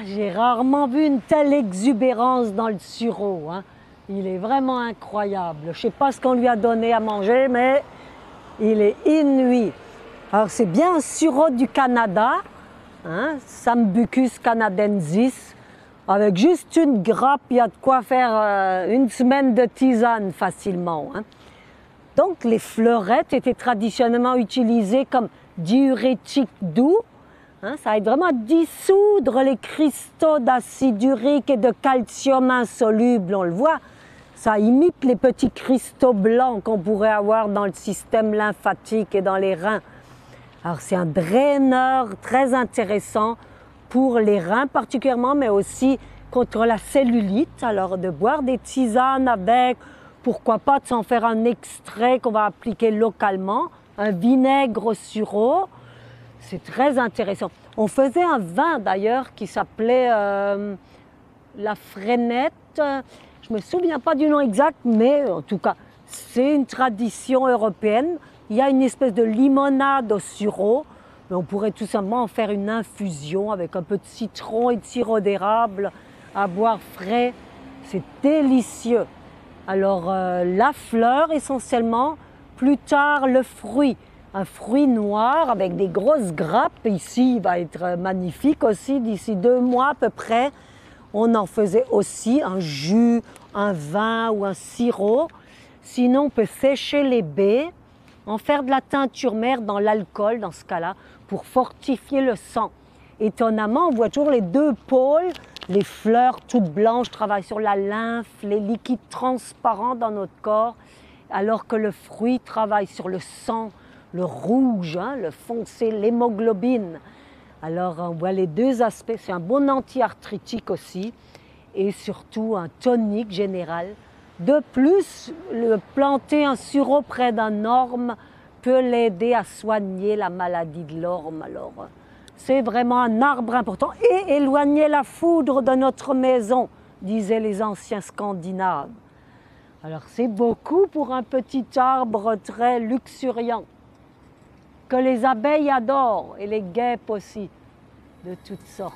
j'ai rarement vu une telle exubérance dans le sureau, hein. Il est vraiment incroyable. Je ne sais pas ce qu'on lui a donné à manger, mais il est inouï. Alors c'est bien un sureau du Canada, hein, Sambucus canadensis. Avec juste une grappe, il y a de quoi faire une semaine de tisane facilement, hein. Donc les fleurettes étaient traditionnellement utilisées comme diurétiques doux. Hein, ça aide vraiment à dissoudre les cristaux d'acide urique et de calcium insoluble, on le voit. Ça imite les petits cristaux blancs qu'on pourrait avoir dans le système lymphatique et dans les reins. Alors c'est un draineur très intéressant pour les reins particulièrement, mais aussi contre la cellulite. Alors de boire des tisanes avec, pourquoi pas de s'en faire un extrait qu'on va appliquer localement, un vinaigre au sureau. C'est très intéressant. On faisait un vin d'ailleurs qui s'appelait la Frenette. Je ne me souviens pas du nom exact, mais en tout cas, c'est une tradition européenne. Il y a une espèce de limonade au sureau, mais on pourrait tout simplement en faire une infusion avec un peu de citron et de sirop d'érable à boire frais. C'est délicieux. Alors la fleur essentiellement, plus tard le fruit. Un fruit noir avec des grosses grappes. Ici, il va être magnifique aussi. D'ici 2 mois à peu près, on en faisait aussi un jus, un vin ou un sirop. Sinon, on peut sécher les baies, en faire de la teinture mère dans l'alcool, dans ce cas-là, pour fortifier le sang. Étonnamment, on voit toujours les 2 pôles. Les fleurs toutes blanches travaillent sur la lymphe, les liquides transparents dans notre corps, alors que le fruit travaille sur le sang, le rouge, hein, le foncé, l'hémoglobine. Alors on voit les 2 aspects, c'est un bon anti-arthritique aussi et surtout un tonique général. De plus, planter un sureau près d'un orme peut l'aider à soigner la maladie de l'orme. Alors c'est vraiment un arbre important et éloigner la foudre de notre maison, disaient les anciens Scandinaves. Alors c'est beaucoup pour un petit arbre très luxuriant, que les abeilles adorent et les guêpes aussi, de toutes sortes.